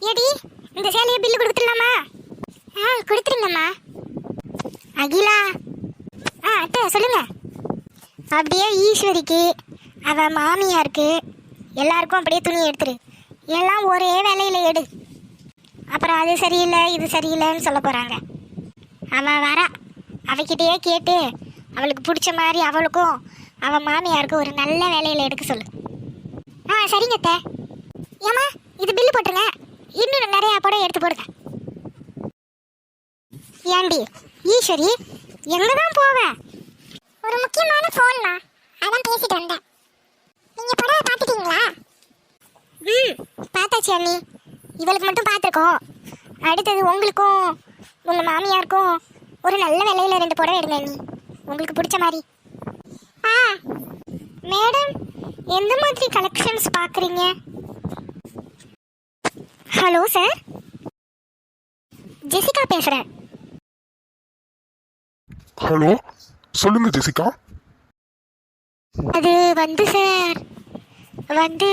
ஏடி இந்த சேலையை பில்லு கொடுத்துடலாமா? கொடுத்துருங்கம்மா. அகிலா. அத்தை சொல்லுங்க. அப்படியே ஈஸ்வரிக்கு அவ மாமியாருக்கு எல்லாருக்கும் அப்படியே துணி எடுத்துரு. எல்லாம் ஒரே வேலையில் எடு. அப்புறம் அது சரியில்லை இது சரியில்லைன்னு சொல்ல போகிறாங்க. அவள் வரா, அவகிட்டயே கேட்டு அவளுக்கு பிடிச்ச மாதிரி அவளுக்கும் அவள் மாமியாருக்கும் ஒரு நல்ல வேலையில் எடுக்க சொல்லு. சரிங்க அத்தை. ஏம்மா இது பில்லு போட்டுருங்க, இன்னும் நிறையா படம் எடுத்து போடுங்க. ஏண்டி ஈஸ்வரி எங்கே தான் போவேன்? ஒரு முக்கியமான ஃபோன்மா, அதான் பேசிட்டு வந்தேன். நீங்கள் படம் பார்த்துட்டீங்களா? பார்த்தாச்சு அண்ணி. இவளுக்கு மட்டும் பார்த்துருக்கோம். அடுத்தது உங்களுக்கும் உங்கள் மாமியாருக்கும் ஒரு நல்ல விலையில் 2 புடவை எடுங்க அண்ணி, உங்களுக்கு பிடிச்ச மாதிரி. மேடம் எந்த மாதிரி கலெக்ஷன்ஸ் பார்க்குறீங்க? ஹலோ சார், ஜெசிகா பேசுகிறேன். ஹலோ, சொல்லுங்க ஜெசிகா. அது வந்து சார், வந்து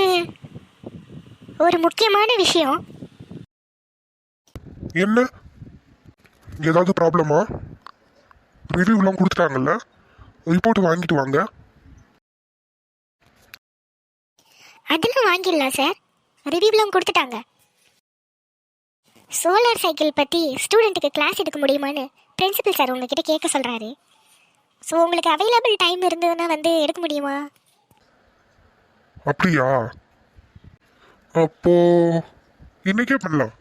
ஒரு முக்கியமான விஷயம். என்ன, ஏதாவது ப்ராப்ளமா? ரிவ்யூலாம் கொடுத்துட்டாங்கல்ல, ரிப்போர்ட் வாங்கிட்டு வாங்க. அதெல்லாம் வாங்கிடலாம் சார், ரிவ்யூலாம் கொடுத்துட்டாங்க. சோலார் சைக்கிள் பற்றி ஸ்டூடெண்ட்டுக்கு கிளாஸ் எடுக்க முடியுமான்னு பிரின்சிபல் சார் உங்ககிட்ட கேட்க சொல்கிறாரு. ஸோ உங்களுக்கு அவைலபிள் டைம் இருந்ததுன்னா வந்து எடுக்க முடியுமா? அப்படியா? அப்போ இன்னைக்கே பண்ணலாம்.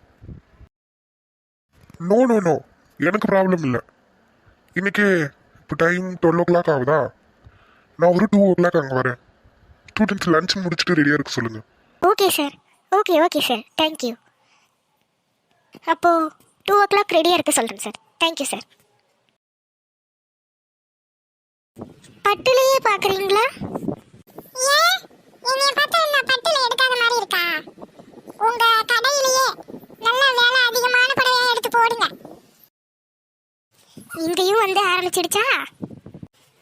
நோ நோ நோ, எனக்கு ப்ராப்ளம் இல்லை. இன்னைக்கே இப்போ டைம் 12 o'clock ஆகுதா? நான் ஒரு 2 o'clock அங்கே வரேன். ஸ்டூடெண்ட்ஸ் லஞ்ச் முடிச்சுட்டு ரெடியாக இருக்க சொல்லுங்கள். Okay sir. Okay sir, thank you. அப்போது 2 o'clock ரெடியாக இருக்க சொல்கிறேன் சார். Thank you sir. பட்டுலையே பார்க்குறீங்களா? ஏன் என்னைய பார்த்தா என்ன பட்டுல எடுக்காத மாதிரி இருக்கா? உங்கள் கடையிலேயே நல்ல வேலை அதிகமான புடவையாக எடுத்து போடுங்க. இங்கேயும் வந்து ஆரம்பிச்சிடுச்சா?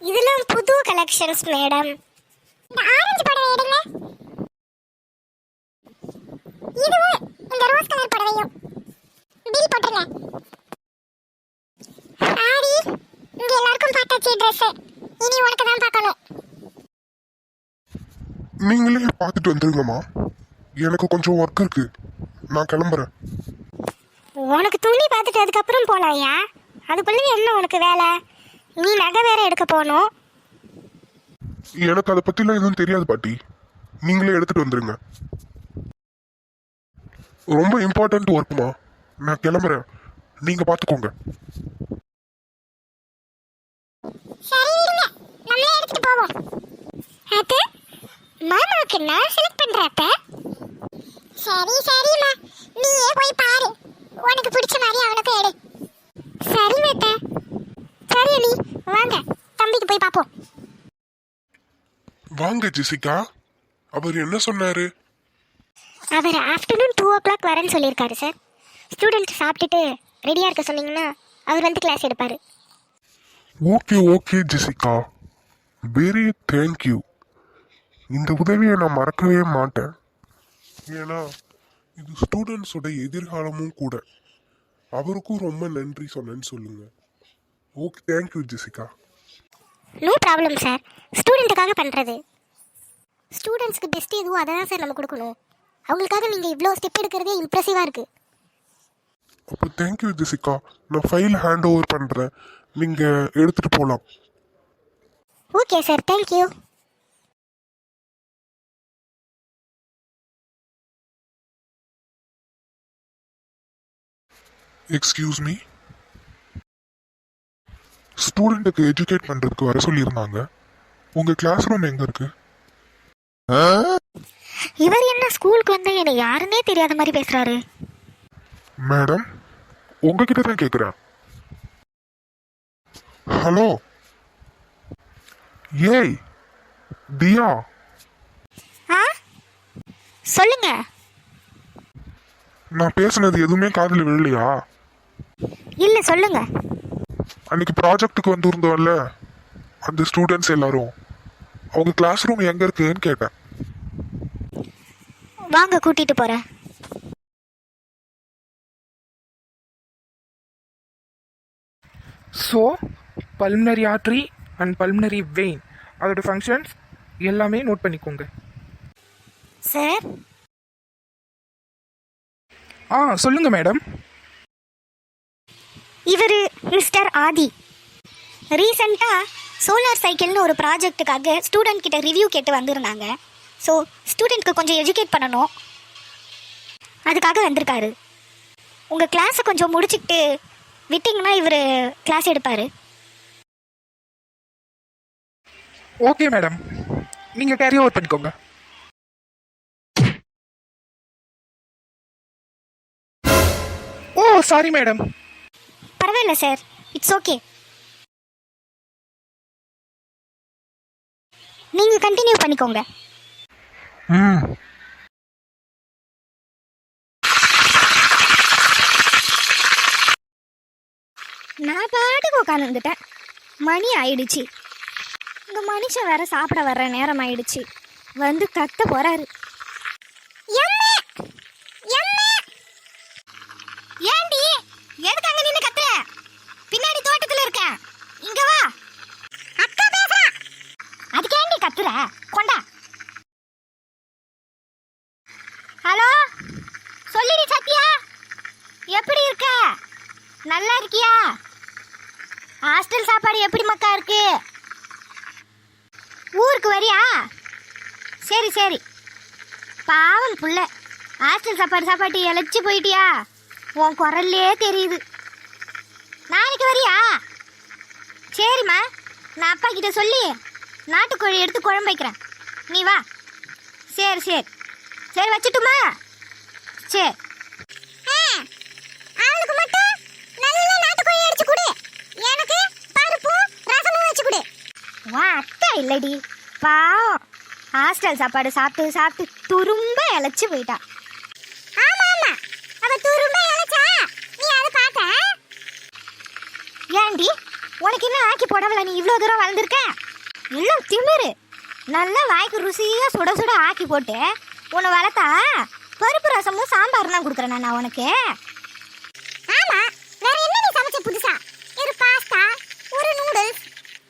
இதெல்லாம் புது கலெக்ஷன்ஸ் மேடம். இந்த ஆரஞ்சு புடவை எடுங்க. இதுவும் இந்த ரோஸ் கலர் புடவையும் பில் போட்டுருங்க. ஆரி, இங்க எல்லாருக்கும் பார்த்தாச்சு ட்ரெஸ். இனி உனக்கு தான் பார்க்கணும். நீங்களே பார்த்துட்டு வந்துருங்கம்மா, எனக்கு கொஞ்சம் ஒர்க் இருக்கு, நான் கிளம்புறேன். உனக்கு துணி பார்த்துட்டு அதுக்கப்புறம் போலாம்யா. அதுக்குள்ளே என்ன உனக்கு வேலை? நீ நகை வேற எடுக்க போகணும். எனக்கு அதை பற்றிலாம் எதுவும் தெரியாது பாட்டி, நீங்களே எடுத்துட்டு வந்துருங்க. ரொம்ப இம்பார்ட்டன்ட் ஒர்க்குமா, நான் கிளம்புறேன், நீங்கள் பார்த்துக்கோங்க. சரி விடுங்க, நம்மளே எடுத்துட்டு போவோம். அத்தை, மாமாவுக்கு நான் செலக்ட் பண்றேன் அத்தை. சரிம்மா, நீயே போய் பாரு, உனக்கு பிடிச்ச மாதிரி அவனுக்கு எடு. சரி அத்தை. சரி அண்ணி, வாங்க தம்பிக்கு போய் பார்ப்போம். வாங்க ஜெசிகா, அவர் என்ன சொன்னாரு? அவர் ஆஃப்டர்நூன் 2 o'clock வரேன்னு சொல்லியிருக்காரு சார். ஸ்டூடெண்ட் சாப்பிட்டுட்டு ரெடியாக இருக்க சொன்னீங்கன்னா அவர் வந்து கிளாஸ் எடுப்பார். Okay Jessica, very thank you. இந்த உதவியை நான் மறக்கவே மாட்டேன். ஏன்னா இது ஸ்டூடெண்ட்ஸோட எதிர்காலமும் கூட. அவருக்கும் ரொம்ப நன்றி சொன்னேன்னு சொல்லுங்க. Okay, thank you Jessica. No problem sir, ஸ்டூடெண்ட்டுக்காக பண்ணுறது. ஸ்டூடெண்ட்ஸ்க்கு பெஸ்ட் எதுவும் அதை தான் சார் நம்ம கொடுக்கணும். அவங்களுக்காக நீங்கள் இவ்வளோ ஸ்டெப் எடுக்கிறதே இம்ப்ரெசிவாக இருக்குது. அப்போ தேங்க்யூ ஜெசிகா, நான் ஃபைல் ஹேண்ட் ஓவர் பண்ணுறேன், நீங்கள் எடுத்துகிட்டு போகலாம். Okay sir, thank you. Excuse me, ஸ்டூடெண்ட்டுக்கு எஜுகேட் பண்ணுறதுக்கு வர சொல்லியிருந்தாங்க. உங்கள் கிளாஸ் ரூம் எங்கே இருக்கு? இவர் என்ன ஸ்கூலுக்கு வந்து என்னை யாருன்னே தெரியாத மாதிரி பேசுகிறாரு? மேடம், உங்ககிட்ட தான் கேட்குறேன். ஹலோ, ஏய் தியா. சொல்லுங்க. நான் பேசுனது எதுவுமே காதில் விழலையா? இல்லை சொல்லுங்க. அன்னைக்கு ப்ராஜெக்ட்டுக்கு வந்துருந்தோம்ல அந்த ஸ்டூடெண்ட்ஸ் எல்லாரும், அவங்க கிளாஸ் ரூம் எங்கே இருக்குன்னு கேட்டேன். வாங்க கூட்டிகிட்டு போகிறேன். So pulmonary artery and pulmonary vein அதோட ஃபங்க்ஷன்ஸ் எல்லாமே நோட் பண்ணிக்கோங்க. சார், சொல்லுங்க மேடம். இவர் மிஸ்டர் ஆதி. ரீசெண்டாக சோலார் சைக்கிள்னு ஒரு ப்ராஜெக்ட்டுக்காக ஸ்டூடெண்ட் கிட்ட ரிவ்யூ கேட்டு வந்திருந்தாங்க. ஸோ ஸ்டூடெண்ட்க்கு கொஞ்சம் எஜுகேட் பண்ணணும், அதுக்காக வந்திருக்காரு. உங்கள் கிளாஸை கொஞ்சம் முடிச்சுக்கிட்டு விட்டிங்கன்னா இவர் கிளாஸ் எடுப்பார். ஓகே மேடம், நீங்கள் கேரி ஓவர் பண்ணிக்கோங்க. ஓ சாரி மேடம். பரவாயில்ல சார், இட்ஸ் ஓகே. நீங்கள் கண்டினியூ பண்ணிக்கோங்க. நான் பாட்டுக்கு உட்காந்துட்டேன். மணி ஆயிடுச்சு. இந்த மனுஷன் வேற சாப்பிட வர்ற நேரம் ஆயிடுச்சு. வந்து கத்த போறாரு. ஏண்டி எதுக்கு அங்க நின்னு கத்துற? பின்னாடி தோட்டத்துல இருக்க, இங்க வா. அக்கா பேசுறா. அதுக்கு ஏண்டி கத்துற? கொண்டா. ஹலோ, சொல்லிடி சத்யா, எப்படி இருக்க? நல்லா இருக்கியா? ஹாஸ்டல் சாப்பாடு எப்படி மக்கா இருக்கு? ஊருக்கு வரியா? சரி சரி. பாவம் புள்ள, ஹாஸ்டல் சாப்பாடு இழைச்சி போயிட்டியா? உன் குரல்லே தெரியுது. நாளைக்கு வரியா? சரிம்மா, நான் அப்பா கிட்ட சொல்லி நாட்டுக்கோழி எடுத்து குழம்பு வைக்கிறேன், நீ வா. சரி சரி சரி, வச்சுட்டுமா? சரி. அவளுக்கு மட்டும் நல்ல நாட்டுக்கோழி அடிச்சு கொடு, எனக்கு பருப்பு ரசமும் வச்சு கொடு. வா அக்கா இல்லடி, பாவம் ஹாஸ்டல் சாப்பாடு சாப்பிட்டு சாப்பிட்டு துரும்ப இழைச்சி போயிட்டா. ஆமா ஆமா, அவ துரும்ப இழைச்சா நீ அதை பார்த்த? ஏண்டி உனக்கு என்ன ஆக்கி போடவல? நீ இவ்வளோ தூரம் வளர்ந்துருக்க. எல்லாம் திமிரு. நல்லா வாய்க்கு ருசியாக சுட சுட ஆக்கி போட்டு உன்னை வளர்த்தா பருப்பு ரசமும் சாம்பார் தான் கொடுக்குறேன் நான் உனக்கு. ஆமா, வேற என்ன நீ சமைச்ச புதுசா? ஒரு பாஸ்தா, ஒரு நூடுல்ஸ்,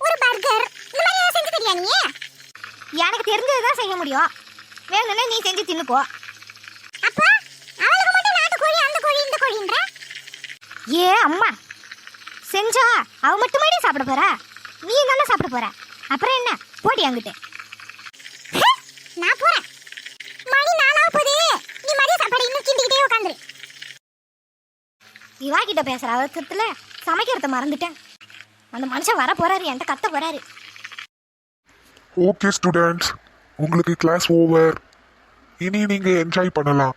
ஒரு பர்கர், இந்த மாதிரி செஞ்சு தரியா நீ? எனக்கு தெரிஞ்சதுதான் செய்ய முடியும், வேணும்னா நீ செஞ்சு தின்னுக்கோ. அப்ப அவளுக்கு மட்டும் நாட்டுக்கோழி அந்த கோழி இந்த கோழின்ற? ஏ அம்மா, செஞ்சா அவ மட்டுமே சாப்பிட போறா, நீ தானே சாப்பிட போற. அப்புறம் என்ன, போடி அங்கிட்டு. நான் போறேன், மணி 4 போதே. நீ மதிய சாப்பாடு இன்னும் கிண்டிக்கிட்டே உட்காந்துரு. இவா கிட்ட பேசுற அவசரத்துல சமைக்கிறத மறந்துட்டேன். அந்த மனுஷன் வர போறாரு, என்கிட்ட கத்த போறாரு. ஓகே ஸ்டூடெண்ட்ஸ், உங்களுக்கு கிளாஸ் ஓவர். இனி நீங்க என்ஜாய் பண்ணலாம்.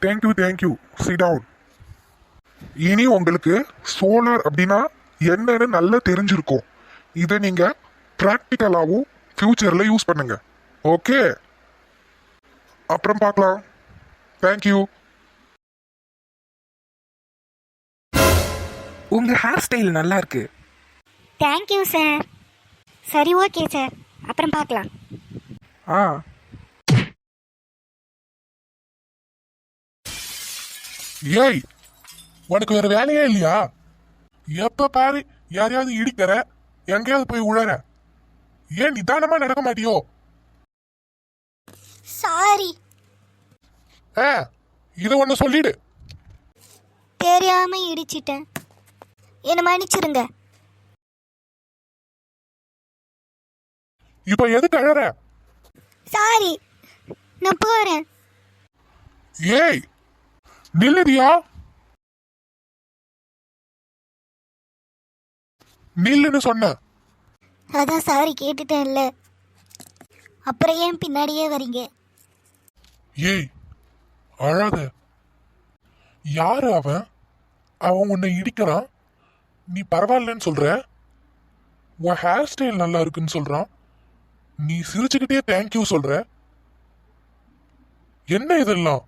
தேங்க்யூ. Sit down. இனி உங்களுக்கு சோலார் அப்படின்னா என்னன்னு நல்லா தெரிஞ்சிருக்கும். இதை நீங்க ப்ராக்டிக்கலாகவும் ஃபியூச்சர்ல யூஸ் பண்ணுங்க. ஓகே, அப்புறம் பார்க்கலாம். தேங்க்யூ. உங்க ஹேர் ஸ்டைல் நல்லா இருக்கு. Thank you sir. சரி ஓகே சார், அப்புறம் பார்க்கலாம். ஏய், உனக்கு வேற வேலையே இல்லையா? எப்ப பாரு யாரையாவது இடிக்கிற, எங்கேயாவது போய் உழற. ஏன் நிதானமா நடக்க மாட்டியோ? சாரி. இத ஒண்ணு சொல்லிடு. தெரியாம இடிச்சிட்டேன், என்ன மன்னிச்சிருங்க. இப்ப எதுக்கு அழற? சாரி, நான் போறேன். ஏய் நில்லுதியா, நில்லுன்னு சொன்ன. அதான் சாரி கேட்டுட்டேன்ல, அப்புறம் ஏன் பின்னாடியே வரீங்க? ஏய் அழாத. யாரு அவன்? அவன் உன்னை இடிக்கிறான், நீ பரவாயில்லன்னு சொல்ற. உன் ஹேர் ஸ்டைல் நல்லா இருக்குன்னு சொல்றான், நீ சிரிச்சுக்கிட்டே தேங்க்யூ சொல்ற. என்ன இதெல்லாம்?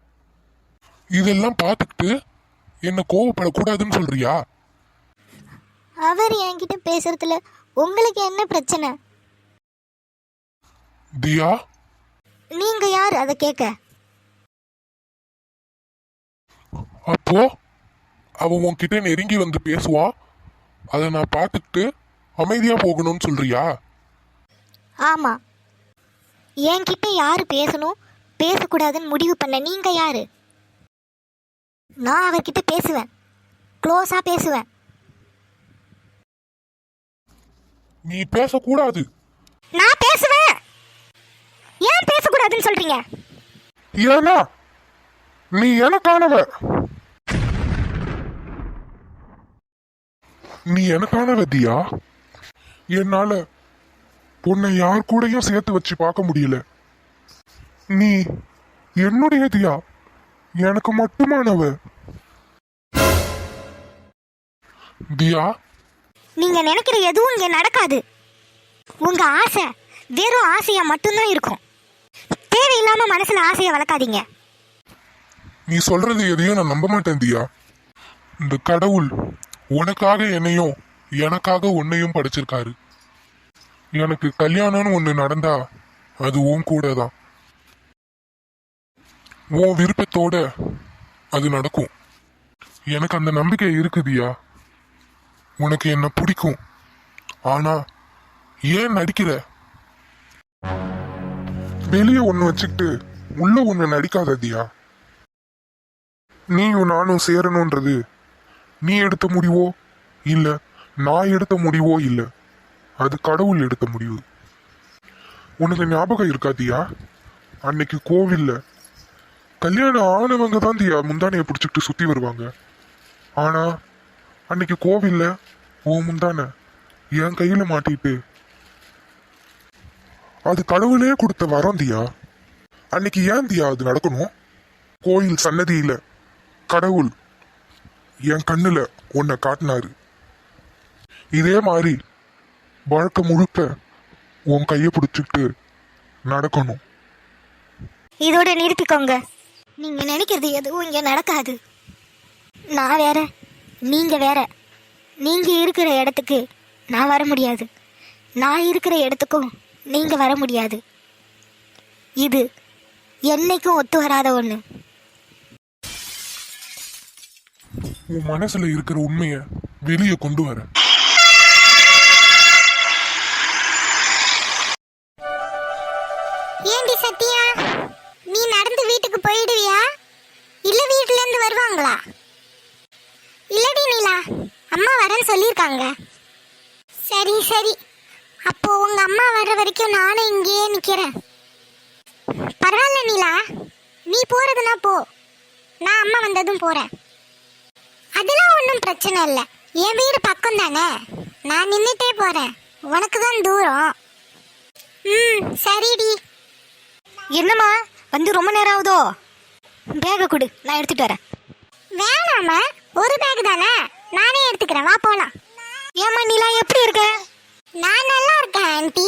இதெல்லாம் பார்த்துக்கிட்டு என்ன கோவப்படக்கூடாதுன்னு சொல்றியா? அவர் என்கிட்ட பேசுறதுல உங்களுக்கு என்ன பிரச்சனை? தியா, நீங்க யார் அதை கேட்க? அப்போ அவ உன்கிட்ட நெருங்கி வந்து பேசுவா, அதை நான் பார்த்துக்கிட்டு அமைதியா போகணும்னு சொல்றியா? ஆமா, என்கிட்ட யாரு பேசணும் பேசக்கூடாதுன்னு முடிவு பண்ண நீங்க யாரு? நான் அவர்கிட்ட பேசுவேன், க்ளோஸா பேசுவேன். நீ பேசக்கூடாது. நான் பேசுவேன். ஏன் பேசக்கூடாதுன்னு சொல்றீங்க? ஏன்னா நீ எனக்கானவ. நீ எனக்கானவ தியா. என்னால உன்னை யார் கூடயும் சேர்த்து வச்சு பார்க்க முடியல. நீ என்னுடைய தியா, எனக்கு மட்டுமானவ. தியா, நீங்க நினைக்கிற எதுவும் இங்க நடக்காது. உங்க ஆசை வெறும் ஆசையா மட்டும்தான் இருக்கும். தேவையில்லாம மனசுல ஆசையை வளர்க்காதீங்க. நீ சொல்றது எதையும் நான் நம்ப மாட்டேன் தியா. இந்த கடவுள் உனக்காக என்னையும் எனக்காக உன்னையும் படைச்சிருக்காரு. எனக்கு கல்யாணம்னு ஒண்ணு நடந்தா அது உன் கூட தான். உன் விருப்பத்தோட அது நடக்கும். எனக்கு அந்த நம்பிக்கை இருக்குதியா. உனக்கு என்ன பிடிக்கும். ஆனா ஏன் நடிக்கிற? வெளியே ஒண்ணு வச்சுக்கிட்டு உள்ள ஒண்ணு நடிக்காததியா. நீயும் நானும் சேரணும்ன்றது நீ எடுத்த முடிவோ இல்ல நான் எடுத்த முடிவோ இல்ல, அது கடவுள் எடுத்த முடிவு. உனக்கு ஞாபகம் இருக்காதியா, அன்னைக்கு கோவில்ல கல்யாணம் ஆனவங்க தான் தியா முந்தானையை பிடிச்சிக்கிட்டு சுத்தி வருவாங்க. ஆனா அன்னைக்கு கோவில்ல ஓ முந்தானை என் கையில மாட்டிட்டு அது கடவுளே கொடுத்த வரம் தியா. அன்னைக்கு ஏன் தியா அது நடக்கணும்? கோயில் சன்னதியில கடவுள் என் கண்ணுல உன்னை காட்டினாரு. இதே மாதிரி வாழ்க்கை முழுக்க உன் கையை பிடிச்சிக்கிட்டு நடக்கணும். இதோட நிறுத்திக்கோங்க. நீங்க நினைக்கிறது எதுவும் இங்க நடக்காது. நான் வேற, நீங்க வேற. நீங்க இருக்கிற இடத்துக்கு நான் வர முடியாது, நான் இருக்கிற இடத்துக்கும் நீங்க வர முடியாது. இது என்னைக்கும் ஒத்து வராத ஒண்ணு. உன் மனசுல இருக்கிற உண்மைய வெளியே கொண்டு வர. ஏண்டி சத்யா, நீ நடந்து வீட்டுக்கு போயிடுவியா இல்ல வீட்டுல இருந்து வருவாங்களா? இல்லடி நீலா, அம்மா வரேன்னு சொல்லியிருக்காங்க. சரி சரி, அப்போ உங்க அம்மா வர்ற வரைக்கும் நானும் இங்கேயே நிக்கிறேன். பரவாயில்ல நீலா, நீ போறதுனா போ, நான் அம்மா வந்ததும் போறேன். அதெல்லாம் ஒன்றும் பிரச்சனை இல்லை, என் வீடு பக்கம் தானே, நான் நின்றுட்டே போறேன், உனக்கு தான் தூரம். சரிடி. என்னம்மா வந்து ரொம்ப நேரம் ஆகுதோ? பேகை கொடு, நான் எடுத்துட்டு வரேன். வேணாமா, ஒரு பேக் தானே, நானே எடுத்துக்கிறேன், வா போலாம். ஏமா நீலா, எப்படி இருக்க? நான் நல்லா இருக்கேன் ஆண்டி.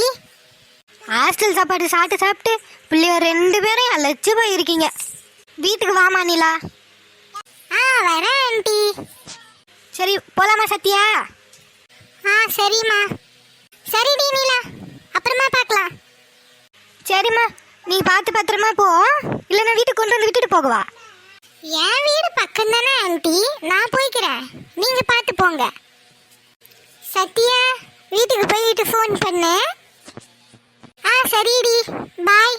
ஹாஸ்டல் சாப்பாடு சாப்பிட்டு சாப்பிட்டு பிள்ளைய 2 பேரும் அழைச்சு போயிருக்கீங்க. வீட்டுக்கு வாமா நீலா. வரேன் ஆண்டி. சரி போலாமா சத்யா? சரிம்மா. சரிடி நீலா, அப்புறமா பார்க்கலாம். சரிம்மா, நீ பார்த்து பத்திரமா போ, இல்லை நான் வீட்டுக்கு கொண்டு வந்து விட்டுட்டு போகவா? என் வீடு பக்கம் தானே ஆண்டி, நான் போய்க்கிறேன், நீங்க பார்த்து போங்க. சத்யா, வீட்டுக்கு போயிட்டு ஃபோன் பண்ணு. சரிடி, பாய்.